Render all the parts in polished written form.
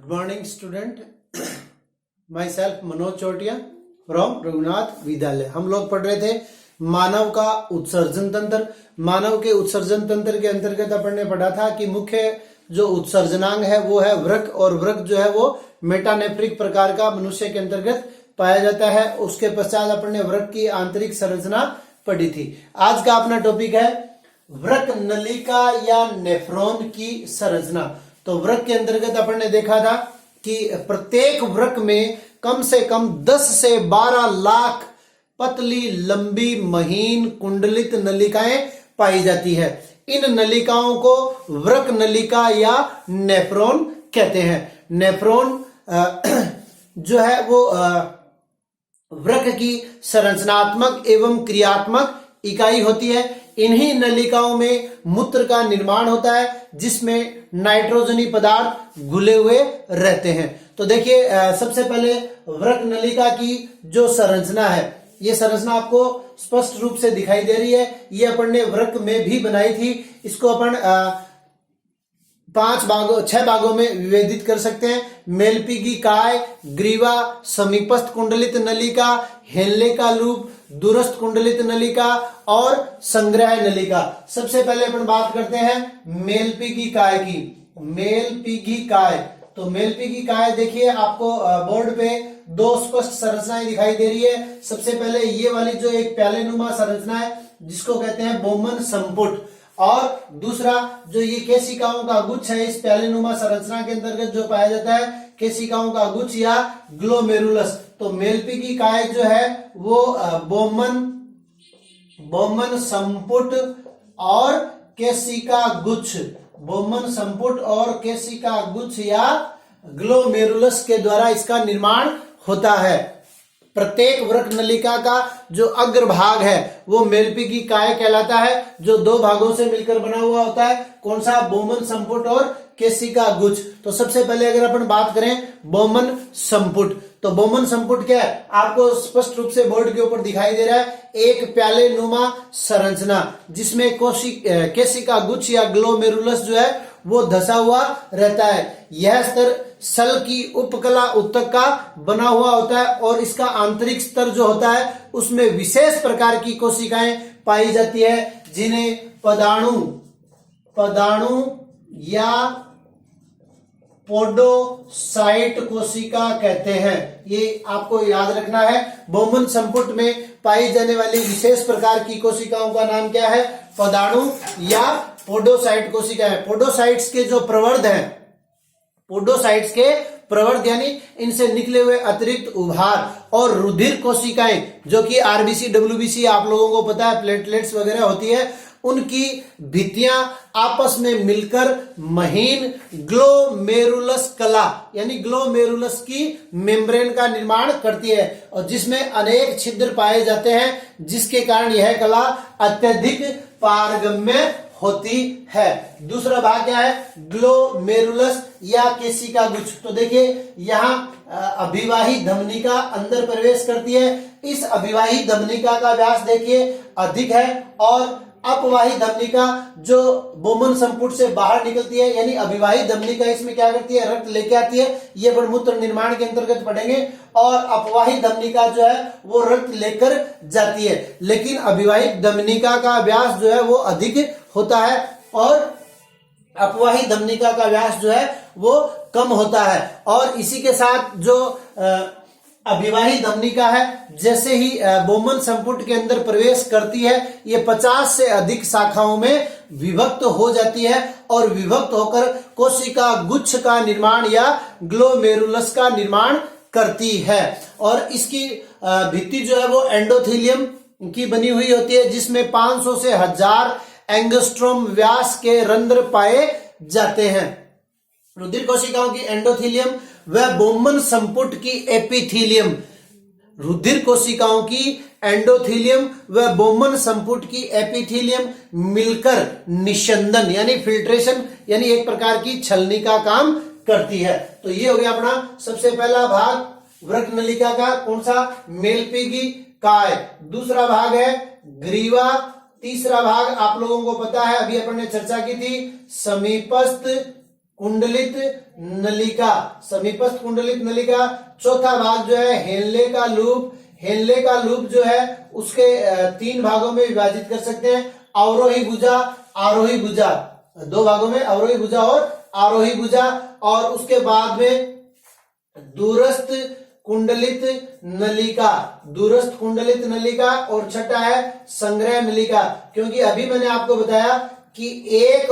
Good morning, student. Myself Manoj Chautiya from Raghunath Vidyalaya. हम लोग पढ़ रहे थे मानव का उत्सर्जन तंत्र। मानव के उत्सर्जन तंत्र के अंतर्गत अपन ने पढ़ा था कि मुख्य जो उत्सर्जनांग है वो है वृक्क, और वृक्क जो है वो मेटानेफ्रिक प्रकार का मनुष्य के अंतर्गत पाया जाता है। उसके पश्चात अपन ने वृक्क की आंतरिक संरचना पढ़ी थी। आज का अपना टॉपिक है वृक्क नलिका या नेफ्रॉन की संरचना। तो वृक्क के अंतर्गत अपन ने देखा था कि प्रत्येक वृक्क में कम से कम 10 से 12 लाख पतली लंबी महीन कुंडलित नलिकाएं पाई जाती है। इन नलिकाओं को वृक्क नलिका या नेफ्रॉन कहते हैं। नेफ्रॉन जो है वो वृक्क की संरचनात्मक एवं क्रियात्मक इकाई होती है। इन्हीं नलिकाओं में मूत्र का निर्माण होता है, जिसमें नाइट्रोजनी पदार्थ घुले हुए रहते हैं। तो देखिए, सबसे पहले वृक्क नलिका की जो संरचना है, ये संरचना आपको स्पष्ट रूप से दिखाई दे रही है। ये अपन ने वृक्क में भी बनाई थी। इसको अपन 6 भागों में विभेदित कर सकते हैं। मेलपीगी काय, ग्रीवा, समीपस्थ कुंडलित नलिका, हेनले का लूप, दूरस्थ कुंडलित नलिका और संग्रह नलिका। सबसे पहले अपन बात करते हैं मेलपीगी काय की। मेलपीगी काय, तो मेलपीगी काय देखिए, आपको बोर्ड पे 2 स्पष्ट संरचनाएं दिखाई दे रही है। सबसे पहले ये वाली जो एक प्यालेनुमा संरचना है, जिसको कहते हैं बोमन संपुट, और दूसरा जो ये केशिकाओं का गुच्छ है, इस प्यालेनुमा संरचना के अंतर्गत जो पाया जाता है केशिकाओं का गुच्छ या ग्लोमेरुलस। तो मेलपीगी काय जो है वो बोमन संपुट और केशिका गुच्छ, बोमन संपुट और केशिका गुच्छ या ग्लोमेरुलस के द्वारा इसका निर्माण होता है। प्रत्येक वृक्क नलिका का जो अग्रभाग है वो मेलपीगी काय कहलाता है, जो 2 भागों से मिलकर बना हुआ होता है। कौन सा? बोमन संपुट और केशिका गुच्छ। तो सबसे पहले अगर अपन बात करें बोमन संपुट, तो बोमन संपुट क्या है? आपको स्पष्ट रूप से बोर्ड के ऊपर दिखाई दे रहा है, एक प्याले नुमा संरचना जिसमें केशिका गुच्छ या ग्लोमेरुलस जो है वो धसा हुआ रहता है। यह स्तर सल की उपकला उत्तक का बना हुआ होता है, और इसका आंतरिक स्तर जो होता है उसमें विशेष प्रकार की कोशिकाएं पाई जाती है, जिन्हें पदाणु या पोडोसाइट कोशिका कहते हैं। ये आपको याद रखना है। बोमन संपुट में पाई जाने वाली विशेष प्रकार की कोशिकाओं का नाम क्या है? पदाणु या पोडोसाइट कोशिका है। पोडोसाइट्स के जो प्रवर्ध हैं, पोडोसाइट्स के प्रवर्ध यानी इनसे निकले हुए अतिरिक्त उभार और रुधिर कोशिकाएं, जो कि आरबीसी डब्ल्यूबीसी आप लोगों को पता है, प्लेटलेट्स वगैरह होती है, उनकी भित्तियां आपस में मिलकर महीन ग्लोमेरुलस कला यानी ग्लोमेरुलस की मेम्ब्रेन का निर्माण करती है, और जिसमें अनेक छिद्र पाए जाते हैं, जिसके कारण यह कला अत्यधिक पारगम्य होती है। दूसरा भाग क्या है? ग्लोमेरुलस या केशिका गुच्छ। तो देखिए, यहाँ अभिवाही धमनिका अंदर प्रवेश करती है। इस अभिवाही धमनिका का व्यास देखिए अधिक है, और अपवाही धमनिका जो बोमन संपुट से बाहर निकलती है, यानी अभिवाही धमनिका इसमें क्या करती है? रक्त लेके आती है। ये अपन मूत्र निर्माण के अंतर्गत पढ़ेंगे। और अपवाही धमनिका जो है वो रक्त लेकर जाती है, लेकिन अभिवाही धमनिका का व्यास जो है वो अधिक होता है, और अपवाही धमनिका का व्यास जो है वो कम होता है। और इसी के साथ जो अभिवाही धमनिका है, जैसे ही बोमन संपुट के अंदर प्रवेश करती है, ये 50 से अधिक शाखाओं में विभक्त हो जाती है, और विभक्त होकर कोशिका गुच्छ का निर्माण या ग्लोमेरुलस का निर्माण करती है। और इसकी भित्ति जो है वो एंडोथेलियम की बनी हुई होती है, जिसमें 500 से 1000 एंगस्ट्रोम व्यास के रंध्र पाए जाते हैं। रुधिर कोशिकाओं की एंडोथेलियम व बोमन संपुट की एपिथेलियम, रुधिर कोशिकाओं की एंडोथेलियम व बोमन संपुट की एपिथेलियम मिलकर निस्यंदन यानी फिल्ट्रेशन यानी एक प्रकार की छलनी का काम करती है। तो ये हो गया अपना सबसे पहला भाग वृक्क नलिका का। कौन सा? मेलपीगी काय। दूसरा भाग है ग्रीवा। तीसरा भाग आप लोगों को पता है, अभी अपन ने चर्चा की थी, समीपस्थ कुंडलित नलिका, समीपस्थ कुंडलित नलिका। चौथा भाग जो है हेनले का लूप। हेनले का लूप जो है उसके 3 भागों में विभाजित कर सकते हैं, अवरोही भुजा, आरोही भुजा, 2 भागों में, अवरोही भुजा और आरोही भुजा। और उसके बाद में दूरस्थ कुंडलित नलिका, दूरस्थ कुंडलित नलिका। और छठा है संग्रह नलिका, क्योंकि अभी मैंने आपको बताया कि एक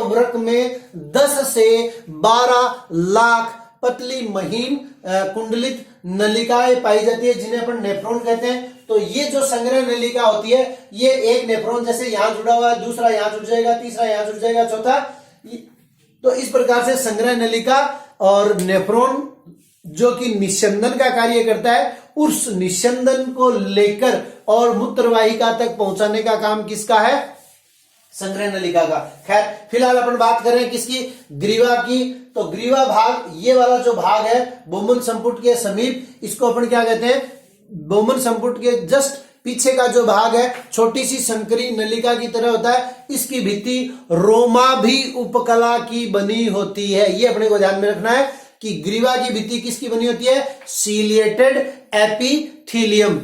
वृक्क में 10 से 12 लाख पतली महीन कुंडलित नलिकाएं पाई जाती है, जिन्हें अपन नेफ्रॉन कहते हैं। तो ये जो संग्रह नलिका होती है, ये एक नेफ्रॉन जैसे यहां जुड़ा हुआ है, दूसरा यहां जुड़ जाएगा, तीसरा यहां जुड़ जाएगा, चौथा। तो इस प्रकार से संग्रह नलिका और नेफ्रॉन जो कि निस्यंदन का कार्य करता है, उस निस्यंदन को लेकर और मूत्रवाहिका तक पहुंचाने का काम किसका है? संग्रह नलिका का। खैर, फिलहाल अपन बात कर रहे हैं किसकी? ग्रीवा की। तो ग्रीवा भाग, ये वाला जो भाग है बोमन संपुट के समीप, इसको अपन क्या कहते हैं? बोमन संपुट के जस्ट पीछे का जो भाग है, छोटी सी संकरी नलिका की तरह होता है। इसकी भित्ति रोमाभी उपकला की बनी होती है। ये अपने को ध्यान में रखना है कि ग्रीवा की भित्ति किसकी बनी होती है? सीलिएटेड एपिथीलियम,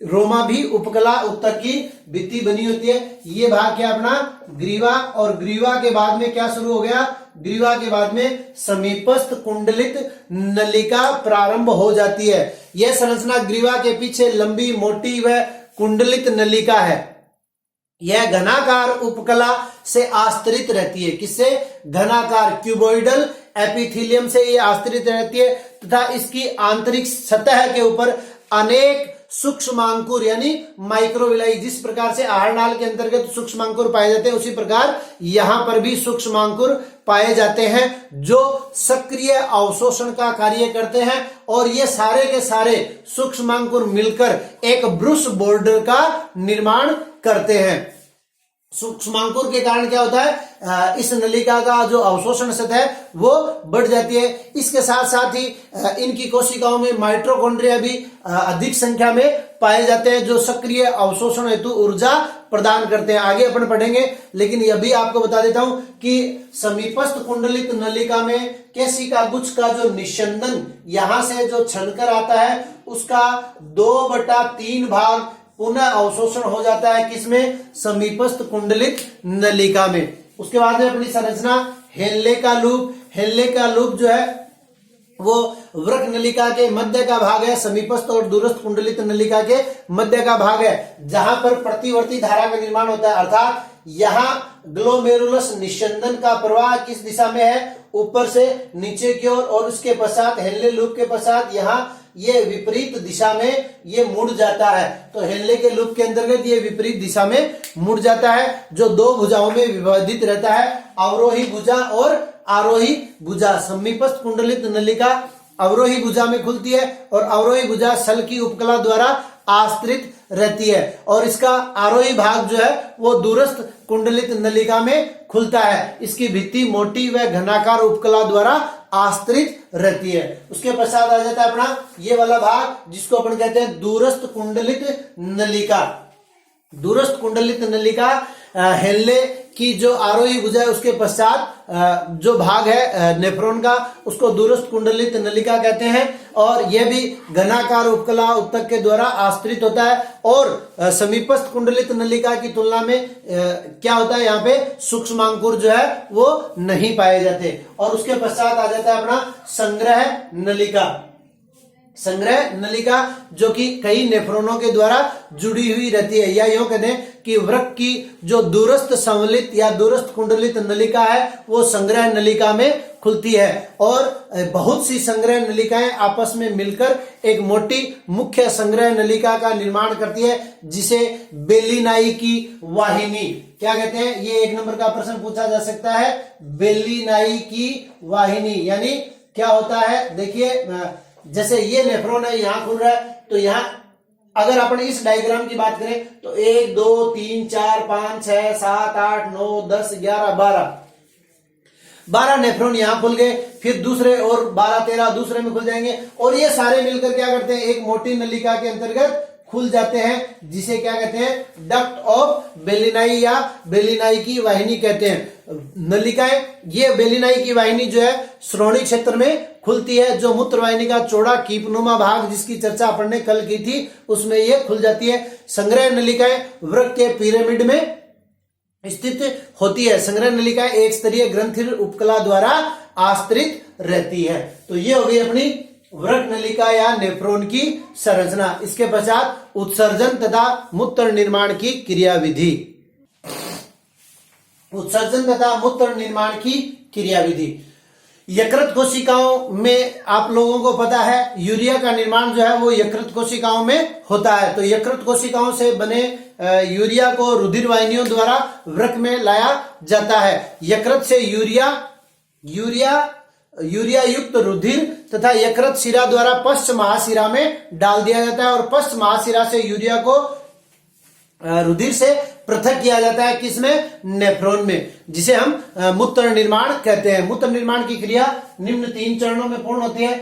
रोमाभी उपकला उत्तक की भित्ति बनी होती है। ये भाग क्या अपना? ग्रीवा। और ग्रीवा के बाद में क्या शुरू हो गया? ग्रीवा के बाद में समीपस्थ कुंडलित नलिका प्रारंभ हो जाती है। यह संरचना ग्रीवा के पीछे लंबी, मोटी व कुंडलित नलिका है। यह घनाकार उपकला से आश्रित रहती है। किससे? घनाकार क्यूबोइडल एपिथीलियम से ये आश्रित रहती है, तथा इसकी आंतरिक सतह के ऊपर अनेक सूक्ष्मांकुर यानी माइक्रोविलाई, जिस प्रकार से आहार नाल के अंतर्गत सूक्ष्मांकुर पाए जाते हैं, उसी प्रकार यहां पर भी सूक्ष्मांकुर पाए जाते हैं, जो सक्रिय अवशोषण का कार्य करते हैं। और ये सारे के सारे सूक्ष्मांकुर मिलकर एक ब्रुश बॉर्डर का निर्माण करते हैं। सूक्ष्मांकुर के कारण क्या होता है? इस नलिका का जो अवशोषण सतह है वो बढ़ जाती है। इसके साथ साथ ही इनकी कोशिकाओं में माइटोकॉन्ड्रिया भी अधिक संख्या में पाए जाते हैं, जो सक्रिय अवशोषण हेतु ऊर्जा प्रदान करते हैं। आगे अपन पढ़ेंगे, लेकिन यह भी आपको बता देता हूं कि समीपस्थ कुंडलित नलिका में केशिका गुच्छ का जो निस्यंदन यहां से जो छनकर आता है, उसका 2/3 भाग पुनः अवशोषण हो जाता है। किसमें? समीपस्थ कुंडलित नलिका में। उसके बाद में अपनी संरचना हेनले का लूप। हेनले का लूप जो है वो वृक्क नलिका के मध्य का भाग है, समीपस्थ और दूरस्थ कुंडलित नलिका के मध्य का भाग है, जहां पर प्रतिवर्ती धारा का निर्माण होता है। अर्थात यहां ग्लोमेरुलस निस्यंदन का प्रवाह किस दिशा में है? ऊपर से नीचे की ओर। और उसके पश्चात हेनले लूप के पश्चात यहाँ ये विपरीत दिशा में ये मुड़ जाता है। तो हेनले के लूप के अंतर्गत ये विपरीत दिशा में मुड़ जाता है, जो 2 भुजाओं में विभाजित रहता है, अवरोही भुजा और आरोही भुजा। समीपस्थ कुंडलित नलिका अवरोही भुजा में खुलती है और अवरोही भुजा सल की उपकला द्वारा आश्रित रहती है। और इसका आरोही भाग जो है वो दूरस्थ कुंडलित नलिका में खुलता है। इसकी भित्ति मोटी व घनाकार उपकला द्वारा आश्रित रहती है। उसके पश्चात आ जाता है अपना ये वाला भाग, जिसको अपन कहते हैं दूरस्थ कुंडलित नलिका। दूरस्थ कुंडलित नलिका हेनले की जो आरोही भुजा है, उसके पश्चात जो भाग है नेफ्रॉन का, उसको दूरस्थ कुंडलित नलिका कहते हैं। और यह भी घनाकार उपकला उत्तक के द्वारा आश्रित होता है। और समीपस्थ कुंडलित नलिका की तुलना में क्या होता है? यहाँ पे सूक्ष्मांकुर जो है वो नहीं पाए जाते। और उसके पश्चात आ जाता है अपना संग्रह नलिका। संग्रह नलिका जो कि कई नेफ्रॉनों के द्वारा जुड़ी हुई रहती है, या यूं कहते हैं कि वृक्क की जो दूरस्थ संवलित या दूरस्थ कुंडलित नलिका है वो संग्रह नलिका में खुलती है। और बहुत सी संग्रह नलिकाएं आपस में मिलकर एक मोटी मुख्य संग्रह नलिका का निर्माण करती है, जिसे बेलिनाई की वाहिनी क्या कहते हैं? ये 1 नंबर का प्रश्न पूछा जा सकता है। बेलिनाई की वाहिनी यानी क्या होता है? देखिए, जैसे ये नेफ्रॉन है, यहां खुल रहा है, तो यहां अगर अपन इस डायग्राम की बात करें तो 1 2 3 4 5 6 7 8 9 10 11 12 नेफ्रॉन यहां खुल गए। फिर दूसरे और 12 13 दूसरे में खुल जाएंगे। और ये सारे मिलकर क्या करते हैं? एक मोटी नलिका के अंतर्गत खुल जाते हैं, जिसे क्या कहते हैं, डक्ट ऑफ बेलिनाई या बेलिनाई की वाहिनी कहते हैं। नलिकाएं, ये बेलिनाई की वाहिनी जो है श्रोणी क्षेत्र में खुलती है, जो मूत्र वाहिनी का चौड़ा कीपनुमा भाग जिसकी चर्चा अपन ने कल की थी उसमें ये खुल जाती है। संग्रह नलिकाएं वृक्क के पिरामिड में स्थित होती है। संग्रह नलिकाएं एक स्तरीय ग्रंथि उपकला द्वारा आश्रित रहती है। तो ये हो गई अपनी वृक्क नलिका या नेफ्रॉन की संरचना। इसके पश्चात उत्सर्जन तथा मूत्र निर्माण की क्रियाविधि। उत्सर्जन तथा मूत्र निर्माण की क्रियाविधि। यकृत कोशिकाओं में आप लोगों को पता है यूरिया का निर्माण जो है वो यकृत कोशिकाओं में होता है। तो यकृत कोशिकाओं से बने यूरिया को रुधिर वाहिनियों द्वारा वृक्क में लाया जाता है। यकृत से यूरिया युक्त रुधिर तथा यकृत शिरा द्वारा पश्च महाशिरा में डाल दिया जाता है और पश्च महाशिरा से यूरिया को रुधिर से पृथक किया जाता है। किसमें? नेफ्रॉन में, जिसे हम मूत्र निर्माण कहते हैं। मूत्र निर्माण की क्रिया निम्न 3 चरणों में पूर्ण होती है: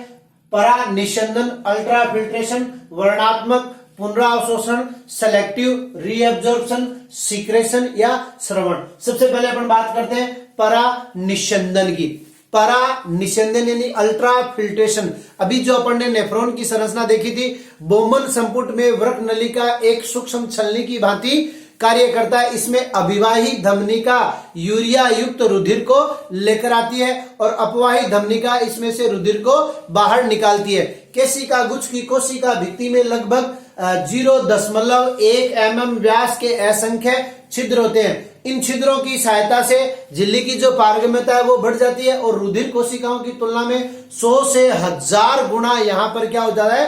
परा निस्यंदन, अल्ट्रा फिल्ट्रेशन, वर्णात्मक पुनरावशोषण, सेलेक्टिव रीअब्जॉर्प्शन, सीक्रेशन या श्रवण। सबसे पहले अपन बात करते हैं परा निस्यंदन की। परा निस्यंदन यानी अल्ट्रा फिल्ट्रेशन। अभी जो अपन ने नेफ्रॉन की संरचना देखी थी, बोमन संपुट में वृक्क नलिका एक सूक्ष्म छलनी की भांति कार्य करता है। इसमें अभिवाही धमनिका यूरिया युक्त रुधिर को लेकर आती है और अपवाही धमनिका इसमें से रुधिर को बाहर निकालती है। केशिका गुच्छ की कोशिका भित्ति में लगभग 0.1 mm व्यास के असंख्य छिद्र होते हैं। इन छिद्रों की सहायता से झिल्ली की जो पारगम्यता है वो बढ़ जाती है और रुधिर कोशिकाओं की तुलना में 100 से 1000 गुना यहां पर क्या हो जाता है,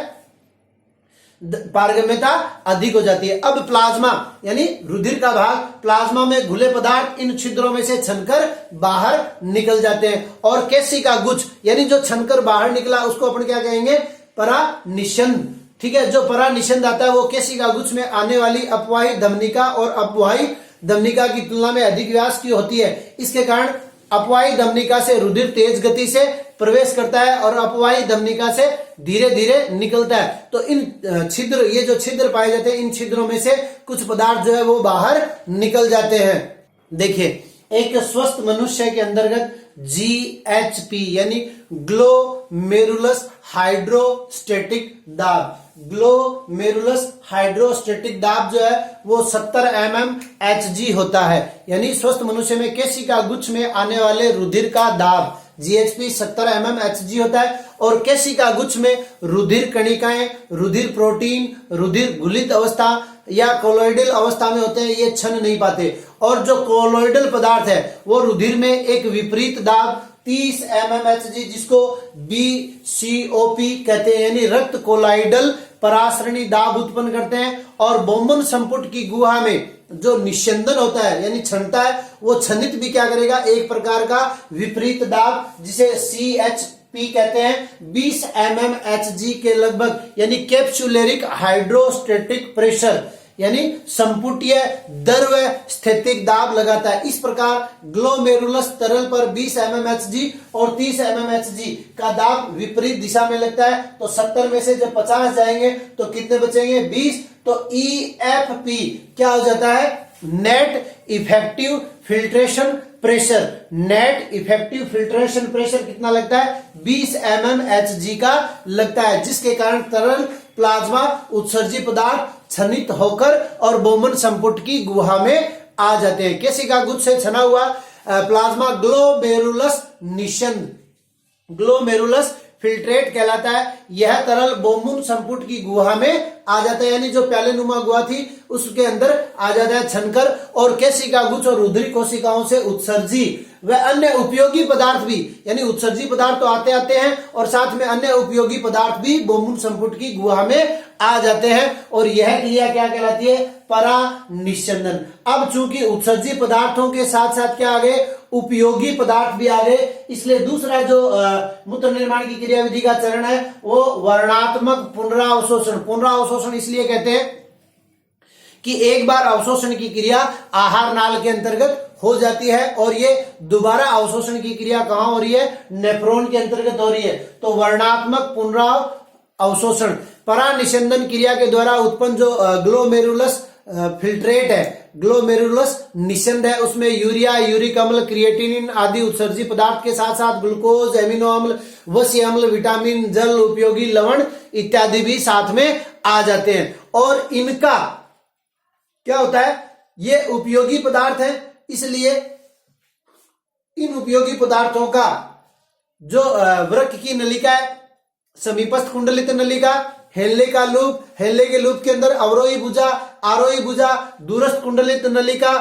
पारगम्यता अधिक हो जाती है। अब प्लाज्मा यानी रुधिर का भाग, प्लाज्मा में घुले पदार्थ इन छिद्रों में से छनकर बाहर निकल जाते हैं और केशिका गुच्छ यानी जो छनकर बाहर निकला उसको अपन क्या कहेंगे, परानिषंद। ठीक है, जो परानिषंद आता है वो केशिका गुच्छ में आने वाली अपवाही धमनिका और अपवाही धमनिका की तुलना में अधिक व्यास की होती है। इसके कारण अपवाही धमनिका से रुधिर तेज गति से प्रवेश करता है और अपवाही धमनिका से धीरे धीरे निकलता है। तो इन छिद्र, ये जो छिद्र पाए जाते हैं, इन छिद्रों में से कुछ पदार्थ जो है वो बाहर निकल जाते हैं। देखिए, एक स्वस्थ मनुष्य के अंतर्गत GHP यानी ग्लोमेरुलस हाइड्रोस्टेटिक दाब, ग्लोमेरुलस हाइड्रोस्टेटिक दाब जो है वो 70 mm Hg होता है। यानी स्वस्थ मनुष्य में केशिका गुच्छ में आने वाले रुधिर का दाब GHP 70 mm Hg होता है और केशिका गुच्छ में रुधिर कणिकाएं, रुधिर प्रोटीन, रुधिर घुलित अवस्था या कोलोइडल अवस्था में होते हैं, ये छन नहीं पाते। और जो कोलोइडल पदार्थ है वो रुधिर में एक विपरीत दाब 30 mm Hg जिसको BCOP कहते हैं, यानी रक्त कोलाइडल परासरणी दाब उत्पन्न करते हैं। और बोमन संपुट की गुहा में जो निस्यंदन होता है यानी छनता है, वो छनित भी क्या करेगा, एक प्रकार का विपरीत दाब जिसे CHP कहते हैं, 20 mm Hg के लगभग, यानी कैप्सुलरिक हाइड्रोस्टेटिक प्रेशर यानी संपुटीय द्रव स्थितिक दाब लगाता है। इस प्रकार ग्लोमेरुलस तरल पर 20 mm Hg और 30 mm Hg का दाब विपरीत दिशा में लगता है। तो 70 में से जब 50 जाएंगे तो कितने बचेंगे, 20। तो EFP क्या हो जाता है, net effective filtration pressure. Net effective filtration pressure कितना लगता है, 20 mm Hg का लगता है, जिसके कारण तरल प्लाज्मा उत्सर्जी पदार्थ छनित होकर और बोमन संपुट की गुहा में आ जाते हैं। केशिका गुच्छ से छना हुआ प्लाज्मा ग्लोमेरुलस निस्यंद, ग्लोमेरुलस फिल्ट्रेट कहलाता है। यह तरल बोमन संपुट की गुहा में आ जाता है, यानी जो प्याले नुमा गुहा थी उसके अंदर आ जाता है छनकर और केशिका गुच्छ और रुधिर कोशिकाओं से उत्सर्जी व अन्य उपयोगी पदार्थ भी, यानी उत्सर्जी पदार्थ तो आते आते हैं और साथ में अन्य उपयोगी पदार्थ भी बोमन संपुट की गुहा में आ जाते हैं और यह क्रिया क्या कहलाती है, परानिस्यंदन। अब चूंकि उत्सर्जी पदार्थों के साथ साथ क्या आ गए, उपयोगी पदार्थ भी आ गए, इसलिए दूसरा जो मूत्र निर्माण की क्रियाविधि का चरण है वो वर्णात्मक पुनरावशोषण। पुनरावशोषण इसलिए कहते हैं कि एक बार अवशोषण की क्रिया आहार नाल के अंतर्गत हो जाती है और ये दोबारा अवशोषण की क्रिया कहां हो रही है, नेफ्रॉन के अंतर्गत हो रही है। तो वर्णात्मक पुनराव अवशोषण परानिषंदन क्रिया के द्वारा उत्पन्न जो ग्लोमेरुलस फिल्ट्रेट है, ग्लोमेरुलस निषंद है, उसमें यूरिया, यूरिक अम्ल, क्रिएटिनिन आदि उत्सर्जी पदार्थ के साथ साथ ग्लूकोज, एमिनो अम्ल, वसीय अम्ल, विटामिन, जल, उपयोगी लवण इत्यादि भी साथ में आ जाते हैं। और इनका क्या होता है, ये उपयोगी पदार्थ है, इसलिए इन उपयोगी पदार्थों का जो वृक्क की नलिका है, समीपस्थ कुंडलित नलिका, हेल्ले का लूप, हेल्ले के लूप के अंदर अवरोही भुजा, आरोही भुजा, दूरस्थ कुंडलित नलिका,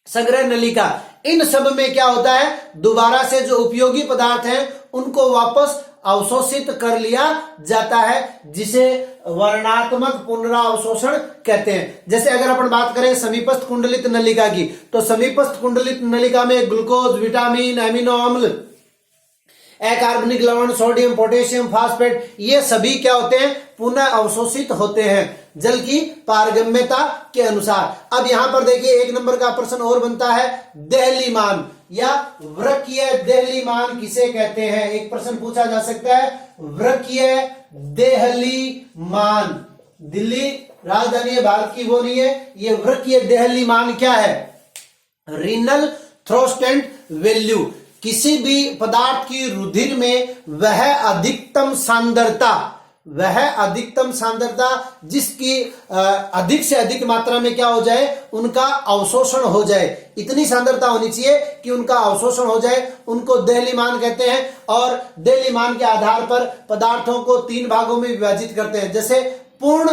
संग्रह नलिका, इन सब में क्या होता है, दोबारा से जो उपयोगी पदार्थ हैं उनको वापस अवशोषित कर लिया जाता है, जिसे वर्णात्मक पुनरावशोषण कहते हैं। जैसे अगर अपन बात करें समीपस्थ कुंडलित नलिका की, तो समीपस्थ कुंडलित नलिका में ग्लूकोज, विटामिन, एमिनो अम्ल, अकार्बनिक लवण, सोडियम, पोटेशियम, फास्फेट, ये सभी क्या होते हैं, पुनः अवशोषित होते हैं जल की पारगम्यता के अनुसार। अब यहां पर देखिए एक नंबर का प्रश्न और बनता है, देहलीमान या वृक्कीय देहलीमान किसे कहते हैं। एक प्रश्न पूछा जा सकता है, वृक्कीय देहलीमान, दिल्ली राजधानी है भारत की, वो नहीं है, ये वृक्कीय देहलीमान क्या है, रीनल थ्रोस्टेंट वैल्यू, किसी भी पदार्थ की रुधिर में वह अधिकतम सांद्रता जिसकी अधिक से अधिक मात्रा में क्या हो जाए, उनका अवशोषण हो जाए, इतनी सांद्रता होनी चाहिए कि उनका अवशोषण हो जाए, उनको देहलीमान कहते हैं। और देहलीमान के आधार पर पदार्थों को 3 भागों में विभाजित करते हैं। जैसे पूर्ण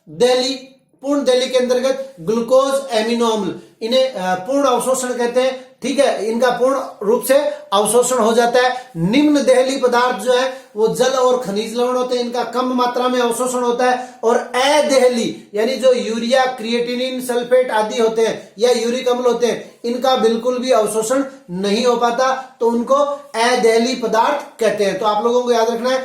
देहली के अंतर्गत ग्लूकोज, एमिनो अम्ल, इन्हें पूर्ण अवशोषण कहते हैं, ठीक है, इनका पूर्ण रूप से अवशोषण हो जाता है। निम्न देहली पदार्थ जो है वो जल और खनिज लवण होते हैं, इनका कम मात्रा में अवशोषण होता है। और अदेहली यानी जो यूरिया, क्रिएटिनिन, सल्फेट आदि होते हैं या यूरिक अम्ल होते हैं, इनका बिल्कुल भी अवशोषण नहीं हो पाता, तो उनको अदेहली पदार्थ कहते हैं। तो आप लोगों को याद रखना है,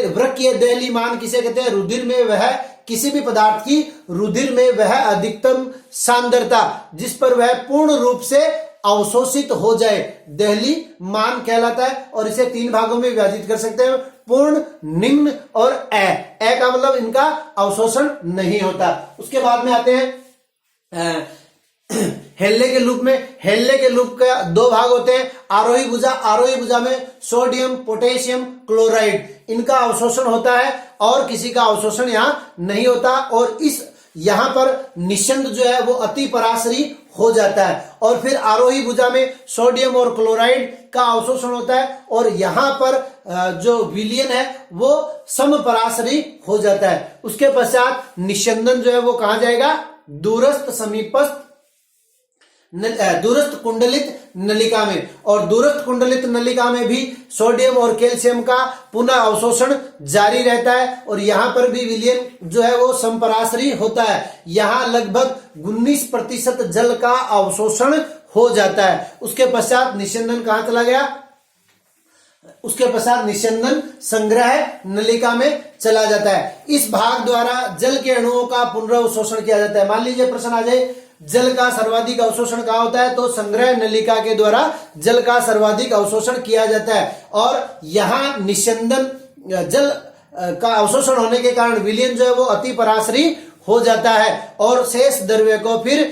वृक्कीय देहलीमान किसे कहते हैं, रुधिर में वह किसी भी पदार्थ की रुधिर में वह अधिकतम सांद्रता जिस पर वह पूर्ण रूप से अवशोषित हो जाए, देहली मान कहलाता है। और इसे 3 भागों में विभाजित कर सकते हैं, पूर्ण, निम्न और अ का मतलब इनका अवशोषण नहीं होता। उसके बाद में आते हैं हेल्ले के लूप में। हेल्ले के लूप का 2 भाग होते हैं, आरोही भुजा में सोडियम, पोटेशियम, क्लोराइड, इनका अवशोषण होता है और किसी का अवशोषण यहां नहीं होता। और इस यहां पर निषंद जो है वो अति पराशरी हो जाता है। और फिर आरोही भुजा में सोडियम और क्लोराइड का अवशोषण होता है और यहां पर जो विलयन है वो समपराशरी हो जाता है। उसके पश्चात निषंदन जो है वो कहां जाएगा, दूरस्थ कुंडलित नलिका में। और दूरस्थ कुंडलित नलिका में भी सोडियम और कैल्शियम का पुनः अवशोषण जारी रहता है और यहां पर भी विलयन जो है वो समपराशरी होता है। यहां लगभग 19% जल का अवशोषण हो जाता है। उसके पश्चात निषंदन कहां चला गया, उसके पश्चात निषंदन संग्रह नलिका में चला जाता है। इस भाग द्वारा जल के अणुओं का पुनर्अवशोषण किया जाता है। मान लीजिए प्रश्न आ जाए, जल का सर्वाधिक अवशोषण कहां होता है, तो संग्रह नलिका के द्वारा जल का सर्वाधिक अवशोषण किया जाता है। और यहां निषंदन जल का अवशोषण होने के कारण विलयन जो है वो अति पराशरी हो जाता है और शेष द्रव्य को फिर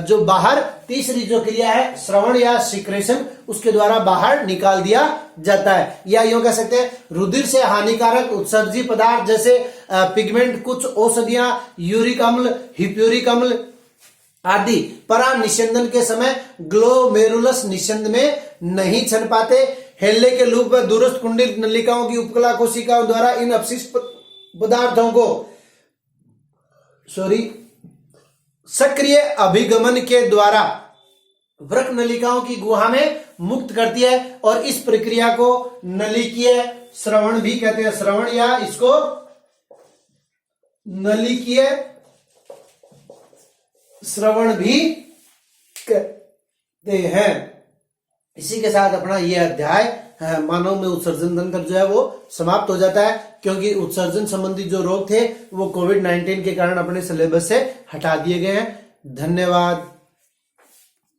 जो बाहर तीसरी जो क्रिया है श्रवण या सिक्रेशन, उसके द्वारा बाहर निकाल दिया जाता है। या यूं कह सकते हैं, रुधिर से हानिकारक उत्सर्जी पदार्थ जैसे पिगमेंट, कुछ औषधियां, यूरिक अम्ल, हिप्यूरिक अम्ल आदि परानिषंदन के समय ग्लोमेरुलस निषंद में नहीं छन पाते। हेल्ले के लूप में दूरस्थ कुंडलित नलिकाओं की उपकला कोशिकाओं द्वारा इन अपशिष्ट पदार्थों को सक्रिय अभिगमन के द्वारा वृक्क नलिकाओं की गुहा में मुक्त करती है और इस प्रक्रिया को नलिकीय श्रवण भी कहते हैं। श्रवण या इसको नलिकीय श्रवण भी कहते हैं। इसी के साथ अपना यह अध्याय मानव में उत्सर्जन तंत्र जो है वो समाप्त हो जाता है, क्योंकि उत्सर्जन संबंधी जो रोग थे वो कोविड-19 के कारण अपने सिलेबस से हटा दिए गए हैं। धन्यवाद।